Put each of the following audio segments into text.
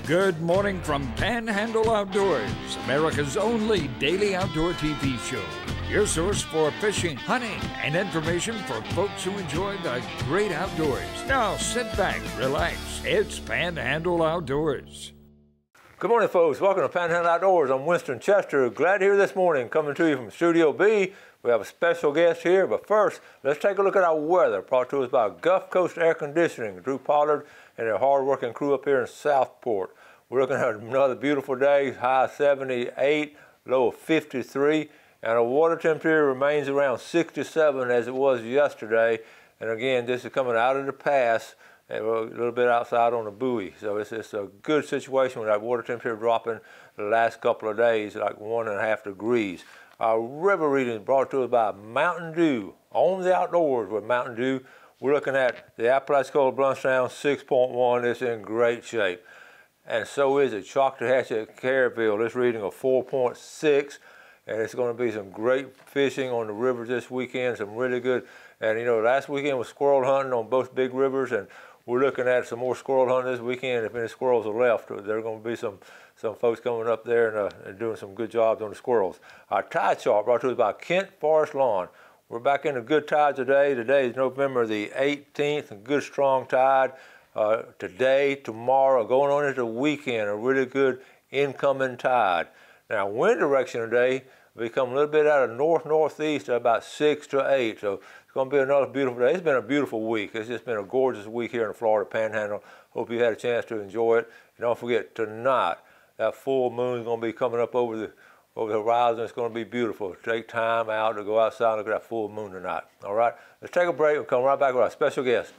Good morning from Panhandle Outdoors, America's only daily outdoor TV show. Your source for fishing, hunting, and information for folks who enjoy the great outdoors. Now sit back, relax. It's Panhandle Outdoors. Good morning, folks. Welcome to Panhandle Outdoors. I'm Winston Chester. Glad you're here this morning. Coming to you from Studio B. We have a special guest here, but first, let's take a look at our weather, brought to us by Gulf Coast Air Conditioning, Drew Pollard and their hard-working crew up here in Southport. We're looking at another beautiful day, high 78, low of 53, and our water temperature remains around 67 as it was yesterday. And again, this is coming out of the pass, and we're a little bit outside on the buoy. So it's a good situation with that water temperature dropping the last couple of days, like 1.5 degrees. Our river reading is brought to us by Mountain Dew. On the Outdoors with Mountain Dew, we're looking at the Apalachicola Bluntstown 6.1. It's in great shape. And so is it Choctahatchee at Caryville. This reading of 4.6. And it's going to be some great fishing on the rivers this weekend, some really good. And you know, last weekend was squirrel hunting on both big rivers, and we're looking at some more squirrel hunting this weekend. If any squirrels are left, there are going to be some folks coming up there and doing some good jobs on the squirrels. Our tide chart brought to us by Kent Forest Lawn. We're back in a good tide today. Today is November the 18th, a good strong tide. Today, tomorrow, going on into the weekend, a really good incoming tide. Now, wind direction today will become a little bit out of north-northeast at about 6 to 8. So it's going to be another beautiful day. It's been a beautiful week. It's just been a gorgeous week here in the Florida Panhandle. Hope you had a chance to enjoy it. And don't forget, tonight, that full moon is going to be coming up over the horizon. It's going to be beautiful. Take time out to go outside and look at that full moon tonight. All right? Let's take a break. We'll come right back with our special guest.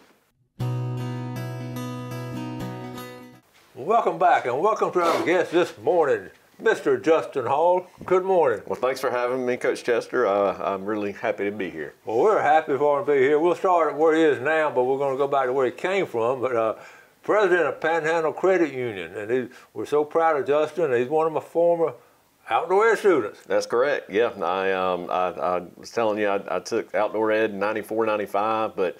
Welcome back, and welcome to our guest this morning, Mr. Justin Hall. Good morning. Well, thanks for having me, Coach Chester. I'm really happy to be here. Well, we're happy for him to be here. We'll start where he is now, but we're going to go back to where he came from. But president of Panhandle Credit Union, and we're so proud of Justin. He's one of my former outdoor ed students. That's correct. Yeah, I was telling you I took outdoor ed in 94, 95, but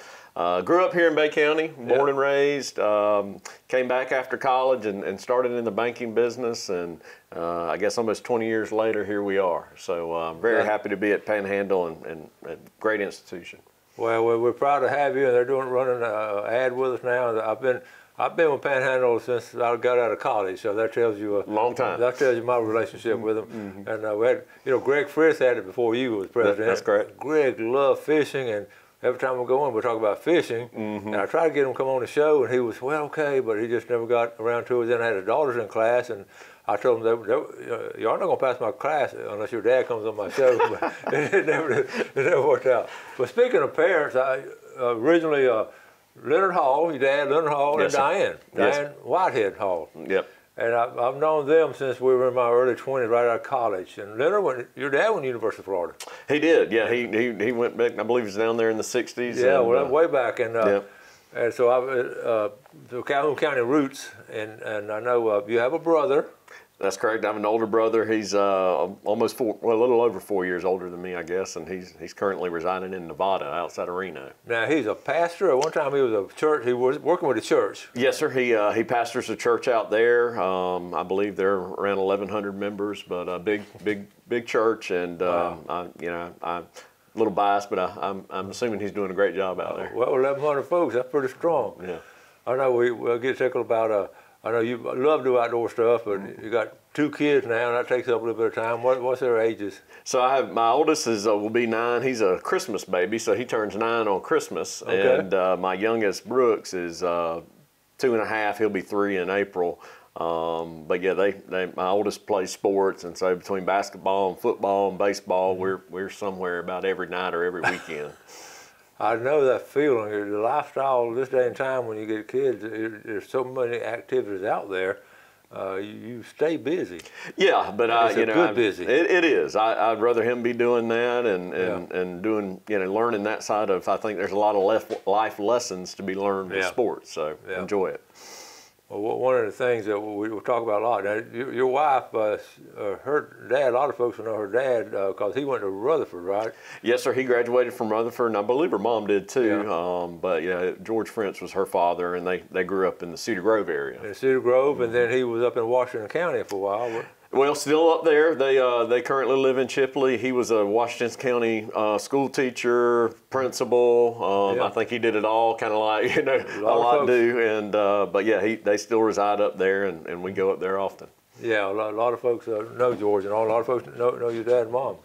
grew up here in Bay County, born and raised. Came back after college and started in the banking business, and I guess almost 20 years later, here we are. So I'm very happy to be at Panhandle and a great institution. Well, we're proud to have you, and they're running an ad with us now. I've been with Panhandle since I got out of college, so that tells you a long time. That tells you my relationship with them. Mm-hmm. And we had, Greg Frist had it before you was president. That's correct. Greg loved fishing, and every time we go in, we talk about fishing. Mm-hmm. And I tried to get him to come on the show, and he was, well, okay, but he just never got around to it. Then I had his daughters in class, and I told them, y'all not going to pass my class unless your dad comes on my show. But it never worked out. But speaking of parents, I originally, Leonard Hall, your dad, Leonard Hall, yes, and Diane Whitehead Hall. Yep. And I've known them since we were in my early 20s, right out of college. And Leonard, your dad went to University of Florida. He did, yeah. He went back, I believe he was down there in the 60s. Yeah, well, way back. And so I've the Calhoun County roots, and I know you have a brother. That's correct. I have an older brother. He's a little over 4 years older than me, I guess, and he's currently residing in Nevada, outside of Reno. Now he's a pastor. At one time he was a church. He was working with a church. Yes, sir. He pastors a church out there. I believe they're around 1,100 members, but a big church. And wow. I'm a little biased, but I'm assuming he's doing a great job out there. Well, 1,100 folks. That's pretty strong. Yeah. I know we'll get tickled about. I know you love to do outdoor stuff, but you got 2 kids now, and that takes up a little bit of time. What's their ages? So I have my oldest will be 9. He's a Christmas baby, so he turns 9 on Christmas. Okay. And my youngest, Brooks, is 2.5. He'll be 3 in April. But yeah, my oldest plays sports, and so between basketball and football and baseball, we're somewhere about every night or every weekend. I know that feeling. The lifestyle this day and time when you get kids, there's so many activities out there. You stay busy. Yeah, but good busy. It is. I'd rather him be doing that and doing learning that side of. I think there's a lot of life lessons to be learned with sports. So enjoy it. Well, one of the things that we talk about a lot. Now, your wife, her dad. A lot of folks will know her dad because he went to Rutherford, right? Yes, sir. He graduated from Rutherford, and I believe her mom did too. Yeah. But yeah, George French was her father, and they grew up in the Cedar Grove area. In Cedar Grove, and then he was up in Washington County for a while. Well, still up there. They currently live in Chipley. He was a Washington County school teacher, principal. Yeah. I think he did it all, kind of like a lot do. And but yeah, they still reside up there, and we go up there often. Yeah, a lot of folks know George, and a lot of folks know your dad and mom.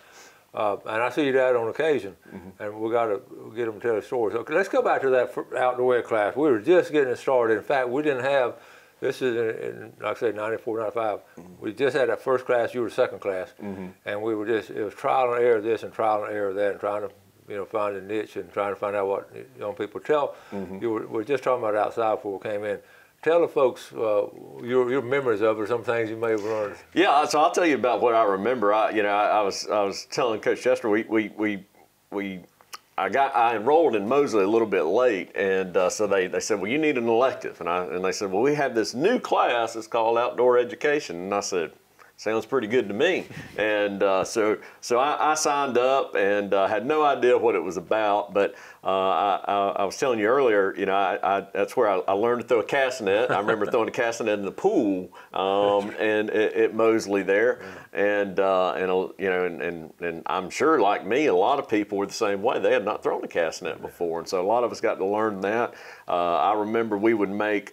And I see your dad on occasion, and we got to get him to tell a story. So let's go back to that outdoor ed class. We were just getting it started. In fact, we didn't have. This is in, like I say, 94, 95. We just had that first class, you were second class, and we were it was trial and error this and trial and error that, and trying to, find a niche and trying to find out what young people tell. We were just talking about it outside before we came in. Tell the folks your memories of it, or some things you may have learned. Yeah, so I'll tell you about what I remember. I was telling Coach Chester I enrolled in Mosley a little bit late, and so they said, well, you need an elective, and they said, well, we have this new class. It's called outdoor education, and I said, sounds pretty good to me. And so I signed up and had no idea what it was about, but I was telling you earlier, that's where I learned to throw a cast net. I remember throwing a cast net in the pool and at Mosley there, and I'm sure, like me, a lot of people were the same way. They had not thrown a cast net before, and so a lot of us got to learn that. I remember we would make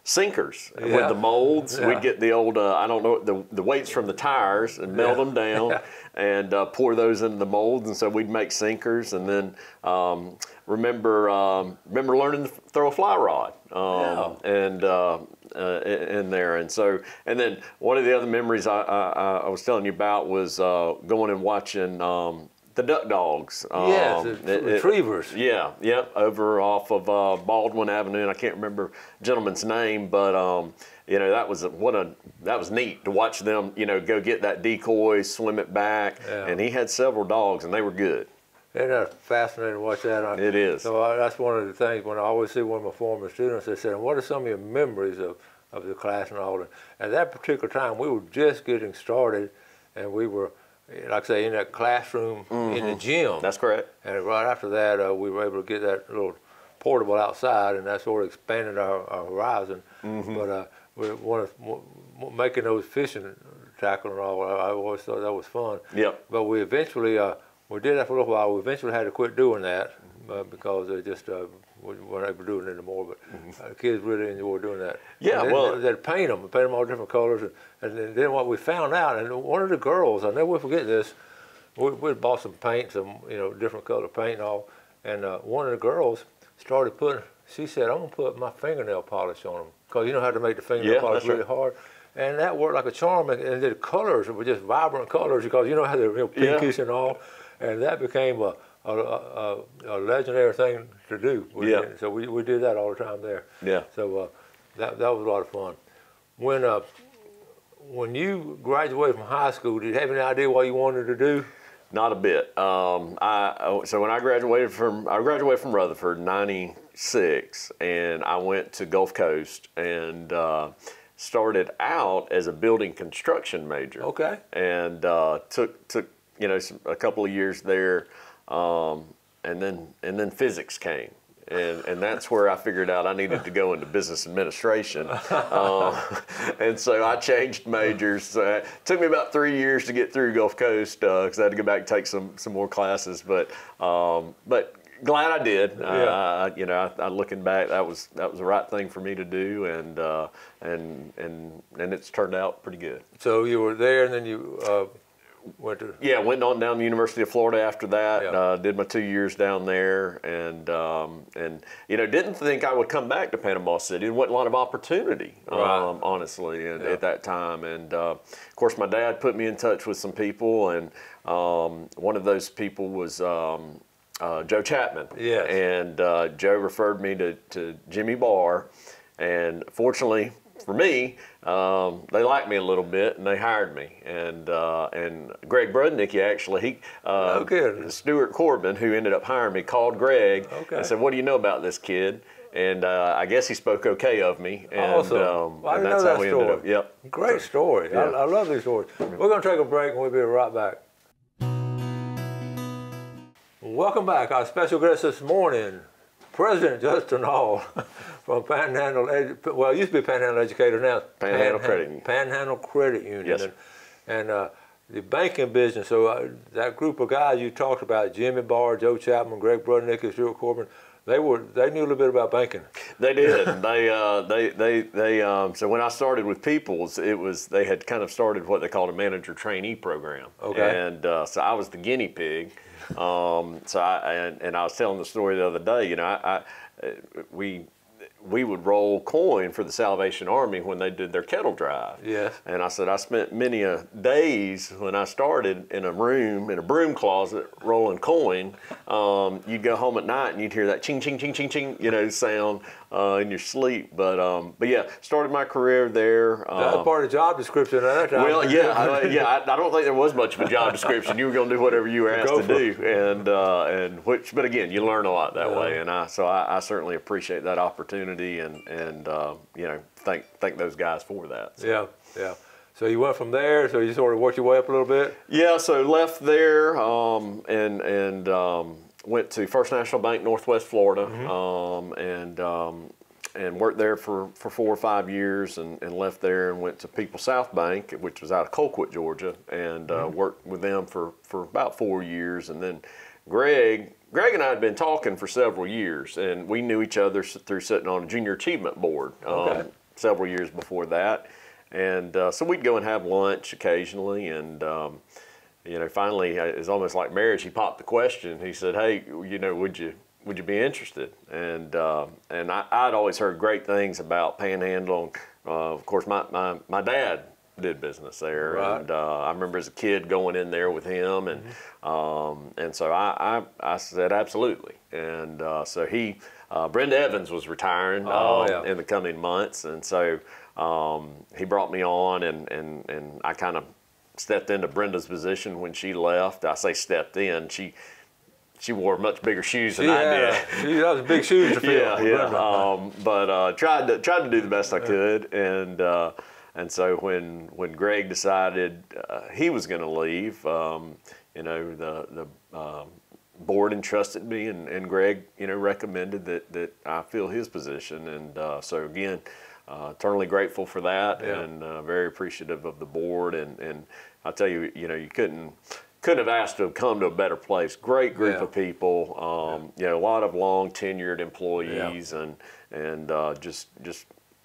sinkers with the molds. Yeah. We'd get the old, the weights from the tires and melt them down and pour those into the molds. And so we'd make sinkers. And then remember learning to throw a fly rod and in there. And then one of the other memories I was telling you about was going and watching the duck dogs. Yes, retrievers. Over off of Baldwin Avenue, and I can't remember the gentleman's name, but that was neat to watch them, go get that decoy, swim it back, and he had several dogs, and they were good. Isn't that fascinating to watch that? It is. So that's one of the things when I always see one of my former students, they said, what are some of your memories of the class and all that? At that particular time, we were just getting started, and we were, like I say, in that classroom in the gym. That's correct. And right after that, we were able to get that little portable outside, and that sort of expanded our horizon. But making those fishing tackle and all, I always thought that was fun. Yep. But we eventually, we did that for a little while. We eventually had to quit doing that because they just we weren't able to do it anymore. But the kids really enjoyed doing that. Yeah, they'd paint them all different colors. And then what we found out, and one of the girls, I'll never forget this, we bought some paint, some different color paint and all, and one of the girls started she said, I'm going to put my fingernail polish on them, because you know how to make the fingernail polish really hard. And that worked like a charm, and the colors were just vibrant colors, because you know how they're pinkish and all, and that became a legendary thing to do. So we did that all the time there. Yeah. So that was a lot of fun. When you graduated from high school, did you have any idea what you wanted to do? Not a bit. So when I graduated from Rutherford in '96, and I went to Gulf Coast and started out as a building construction major. Okay. And took a couple of years there, and then physics came. And that's where I figured out I needed to go into business administration. And so I changed majors. It took me about 3 years to get through Gulf Coast because I had to go back and take some more classes. But glad I did. Looking back, that was the right thing for me to do, and it's turned out pretty good. So you were there, and then you went on down to the University of Florida after that. Did my 2 years down there, and didn't think I would come back to Panama City. There wasn't a lot of opportunity, honestly, at that time. And of course, my dad put me in touch with some people, and one of those people was Joe Chapman. Yes. And Joe referred me to Jimmy Barr, and fortunately for me, they liked me a little bit, and they hired me. And Greg Brudnicki, actually, Stuart Corbin, who ended up hiring me, called Greg and said, "What do you know about this kid?" and I guess he spoke okay of me. And, awesome. Well, I and didn't that's know how that we story. ended up. Yep. Great story. Yeah. I love these stories. We're going to take a break, and we'll be right back. Welcome back. Our special guest this morning, President Justin Hall from Panhandle. Well, it used to be Panhandle Educator, now Panhandle Credit Union. Panhandle Credit Union. Yes. And the banking business. So that group of guys you talked about, Jimmy Barr, Joe Chapman, Greg Brudnick, and Stuart Corbin, they knew a little bit about banking. They did. So when I started with Peoples, they had kind of started what they called a manager trainee program. Okay. And so I was the guinea pig. I was telling the story the other day. You know, we would roll coin for the Salvation Army when they did their kettle drive. Yes. And I said I spent many a days when I started in a broom closet rolling coin. You'd go home at night and you'd hear that ching ching ching ching ching, you know, sound in your sleep. But yeah, started my career there. That was part of the job description at that time. Well, I don't think there was much of a job description. You were going to do whatever you were asked to do, but again, you learn a lot that way, and I certainly appreciate that opportunity, and you know, thank those guys for that. So. Yeah. So you went from there. So you sort of worked your way up a little bit. Yeah. So left there, went to First National Bank, Northwest Florida, and worked there for 4 or 5 years, and left there and went to People's South Bank, which was out of Colquitt, Georgia, and worked with them for about 4 years. And then Greg and I had been talking for several years, and we knew each other through sitting on a junior achievement board several years before that. And so we'd go and have lunch occasionally, and you know, finally, it was almost like marriage. He popped the question. He said, "Hey, you know, would you be interested?" And I'd always heard great things about Panhandle. Of course, my dad did business there, right. and I remember as a kid going in there with him, and so I said absolutely. And so Brenda Evans was retiring in the coming months, and so he brought me on, and I kind of stepped into Brenda's position when she left. I say stepped in. She wore much bigger shoes than I did. That was big shoes to fill. Yeah. But tried to do the best I could, and so when Greg decided he was going to leave, you know, the board entrusted me, and Greg, you know, recommended that I fill his position, and so again, eternally grateful for that, and very appreciative of the board, and I'll tell you, you know, you couldn't have asked to have come to a better place. Great group of people, you know, a lot of long tenured employees, and just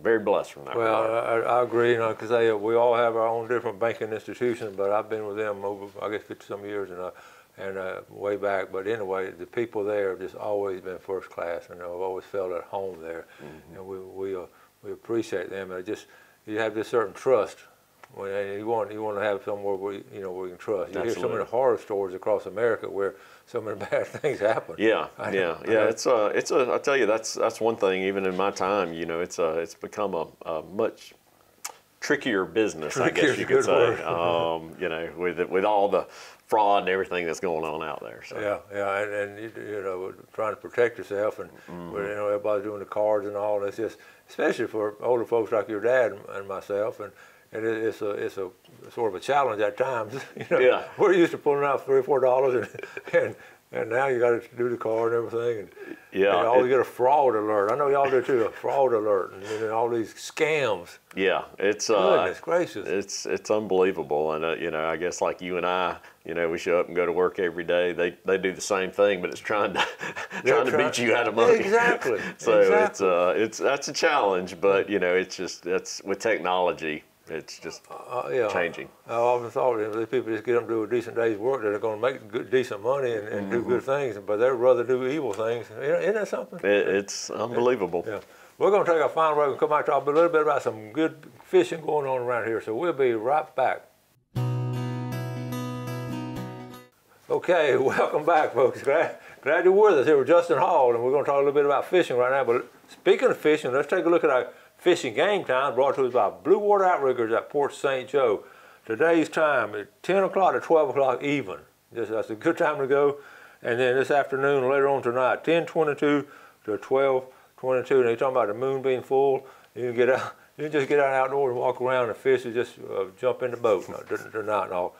very blessed from that. Well, I agree, you know, because we all have our own different banking institutions, but I've been with them over, I guess, 50-some years, and way back. But anyway, the people there have just always been first class, and I've always felt at home there, and we appreciate them. And you have this certain trust. When you want to have somewhere where we can trust. You hear so many horror stories across America where so many bad things happen. Yeah. It's I tell you, that's one thing. Even in my time, you know, it's become a much trickier business, I guess you could say. You know, with all the fraud and everything that's going on out there. So. And you know, trying to protect yourself, and you know, everybody's doing the cards and all. And it's just, especially for older folks like your dad and myself, and it's a sort of a challenge at times. You know, we're used to pulling out $3 or $4, and now you got to do the card and everything. And you get a fraud alert. I know y'all do too, a fraud alert, and all these scams. Yeah, it's goodness gracious. It's unbelievable, and you know, I guess like you and I, you know, we show up and go to work every day. They do the same thing, but it's trying to beat you out of money. Exactly. So that's a challenge, but you know, that's with technology. It's just changing. I often thought if people just get them to do a decent day's work, they're going to make decent money and do good things, but they'd rather do evil things. Isn't that something? It's unbelievable. Yeah. We're going to take our final break and come back and talk a little bit about some good fishing going on around here, so we'll be right back. Okay, welcome back, folks. Glad you're with us here with Justin Hall, and we're going to talk a little bit about fishing right now. But speaking of fishing, let's take a look at our fishing game time brought to us by Blue Water Outriggers at Port St. Joe. Today's time is 10 o'clock to 12 o'clock even. That's a good time to go. And then this afternoon, later on tonight, 10:22 to 12:22 22, and they're talking about the moon being full. You can get out. You can just get out outdoors and walk around, and the fish will just jump in the boat. No, they're not. No.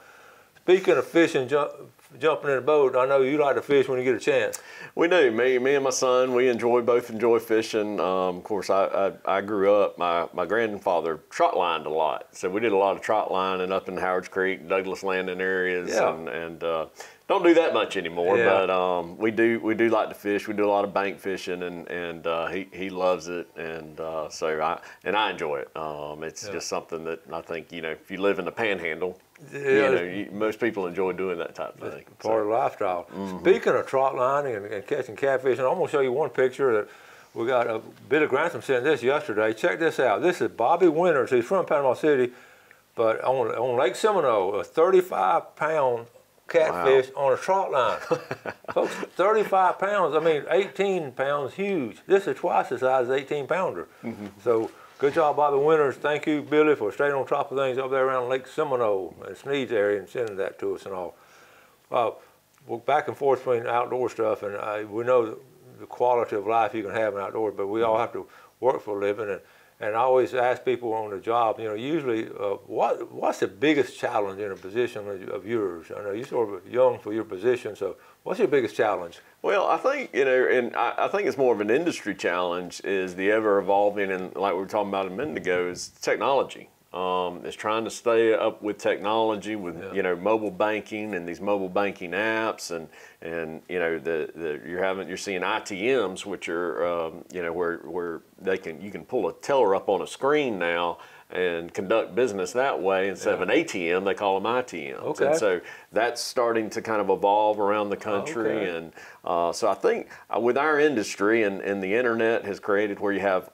Speaking of fishing, jumping in the boat, I know you like to fish when you get a chance. We do. Me and my son, we both enjoy fishing. Of course, I grew up. My grandfather trot lined a lot, so we did a lot of trot lining up in Howards Creek, Douglas Landing areas, and don't do that much anymore. Yeah. But we do like to fish. We do a lot of bank fishing, and he loves it, and so I enjoy it. It's just something that I think, if you live in the Panhandle, most people enjoy doing that type of thing. Part of the lifestyle. Speaking of trot lining and catching catfish, and I'm going to show you one picture that we got. Billy Grantham sent this yesterday. Check this out. This is Bobby Winters. He's from Panama City, but on Lake Seminole, a 35-pound catfish on a trot line. Folks, 35 pounds, 18 pounds, huge. This is twice the size of an 18-pounder. So good job, Bobby Winters. Thank you, Billy, for staying on top of things up there around Lake Seminole and Sneed's area and sending that to us and all. We're back and forth between outdoor stuff, and we know the quality of life you can have in outdoors, but we all have to work for a living. And I always ask people on the job, usually what's the biggest challenge in a position of yours? I know you're sort of young for your position, so what's your biggest challenge? Well, I think, and I think it's more of an industry challenge is the ever evolving, and like we were talking about a minute ago, is technology. It's trying to stay up with technology, with mobile banking and these mobile banking apps, and you're seeing ITMs, which are where you can pull a teller up on a screen now and conduct business that way instead of an ATM. They call them ITMs. Okay. And so that's starting to kind of evolve around the country, and so I think with our industry and the internet has created where you have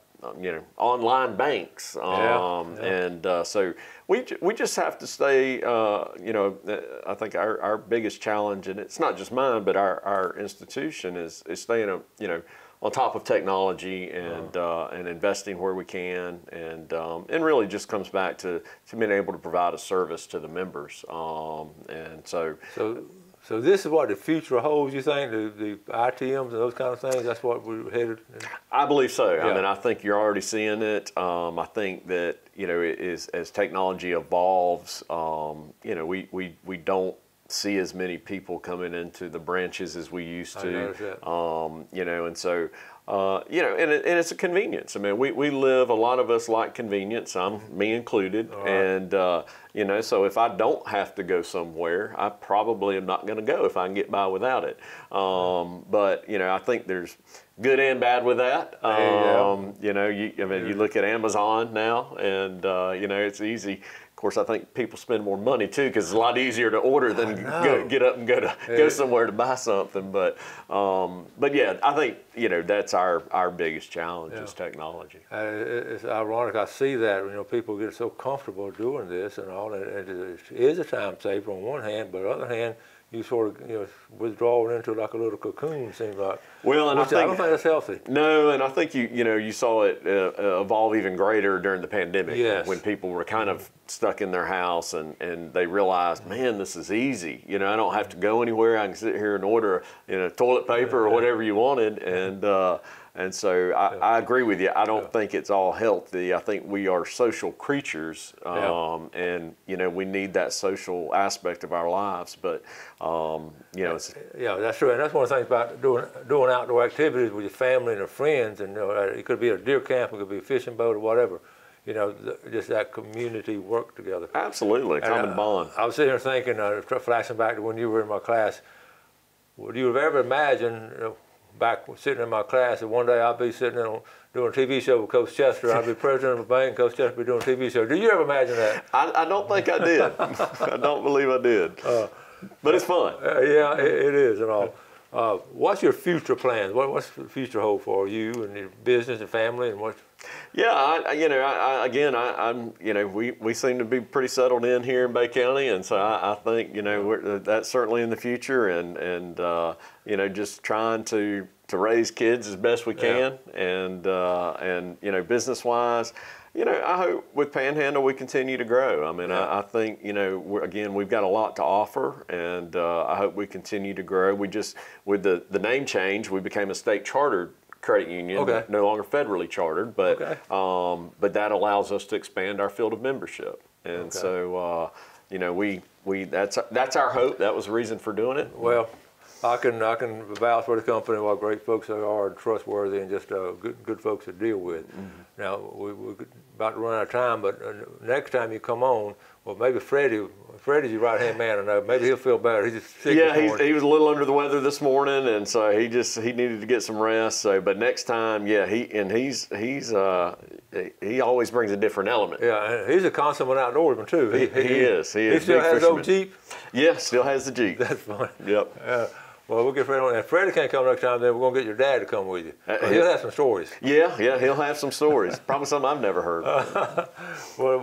online banks, and so we just have to stay. I think our biggest challenge, and it's not just mine, but our institution is staying on top of technology and investing where we can, and really just comes back to being able to provide a service to the members, and so. So this is what the future holds, you think, the ITMs and those kind of things? That's what we're headed in? I believe so. Yeah. I think you're already seeing it. I think that, as technology evolves, we don't see as many people coming into the branches as we used to. I noticed that. And so, and it's a convenience. We live, a lot of us like convenience, me included. Right. And, so if I don't have to go somewhere, I probably am not going to go if I can get by without it. But, I think there's good and bad with that. You look at Amazon now, and, it's easy. Of course, I think people spend more money too because it's a lot easier to order than get up and go somewhere to buy something. But yeah, I think that's our biggest challenge is technology. It's ironic. I see that people get so comfortable doing this and all, and it is a time saver on one hand, but on the other hand, you sort of withdraw into like a little cocoon, it seems like. Well, and I don't think that's healthy. No, and I think you saw it evolve even greater during the pandemic, when people were kind of stuck in their house and they realized, man, this is easy. I don't have to go anywhere. I can sit here and order toilet paper or whatever you wanted, and so I agree with you. I don't think it's all healthy. I think we are social creatures, and we need that social aspect of our lives. But that's true, and that's one of the things about doing outdoor activities with your family and your friends. And it could be a deer camp, it could be a fishing boat or whatever. Just that community work together. Absolutely, common bond. I was sitting here thinking, flashing back to when you were in my class. Would you have ever imagined? Back sitting in my class, that one day I'd be sitting doing a TV show with Coach Chester. I'd be president of a bank, Coach Chester would be doing a TV show. Did you ever imagine that? I don't think I did. I don't believe I did. But it's fun. Yeah, it is and all. What's your future plans? What's the future hold for you and your business and family and what? Yeah, we seem to be pretty settled in here in Bay County, and so I think that's certainly in the future, and just trying to raise kids as best we can, and business wise. I hope with Panhandle we continue to grow. I think, we've got a lot to offer, and I hope we continue to grow. We just, with the name change, we became a state chartered credit union, Okay. no longer federally chartered, but Okay. but that allows us to expand our field of membership, and Okay. so you know we that's our hope. That was the reason for doing it. Well, I can vouch for the company, what great folks they are, and trustworthy, and just good folks to deal with. Now we're about to run out of time, but next time you come on, well, maybe Freddie's your right-hand man. I know. Maybe he'll feel better. He's just sick this morning. He was a little under the weather this morning, and so he needed to get some rest. So, but next time, yeah, he always brings a different element. Yeah, and he's a consummate outdoorsman too. He is. He still has his old Jeep. Yeah, still has the Jeep. That's funny. Yep. Well, we'll get Freddie on. If Freddie can't come next time, then we're gonna get your dad to come with you. He'll have some stories. Yeah, he'll have some stories. Probably something I've never heard. Well,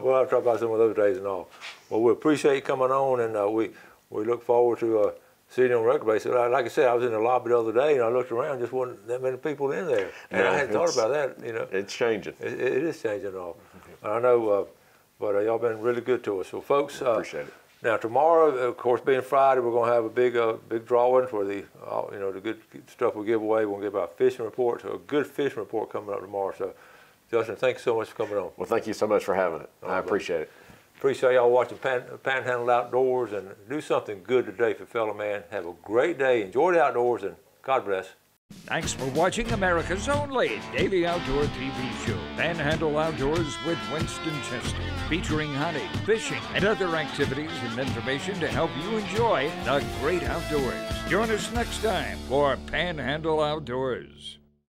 we'll have to talk about some of those days and all. Well, we appreciate you coming on, and we look forward to seeing you on a regular basis. Like I said, I was in the lobby the other day, and I looked around, just wasn't that many people in there. And I hadn't thought about that, you know. It's changing. It is changing all. I know, but y'all been really good to us. So, folks, Appreciate it. Now tomorrow, of course, being Friday, we're going to have a big drawing for the the good stuff we give away. We're going to give out a fishing report. So a good fishing report coming up tomorrow. So, Justin, thank you so much for coming on. Well, thank you so much for having it. I appreciate it. Appreciate y'all watching Panhandle Outdoors, and do something good today for fellow man. Have a great day. Enjoy the outdoors, and God bless. Thanks for watching America's only daily outdoor TV show, Panhandle Outdoors with Winston Chester, featuring hunting, fishing, and other activities and information to help you enjoy the great outdoors. Join us next time for Panhandle Outdoors.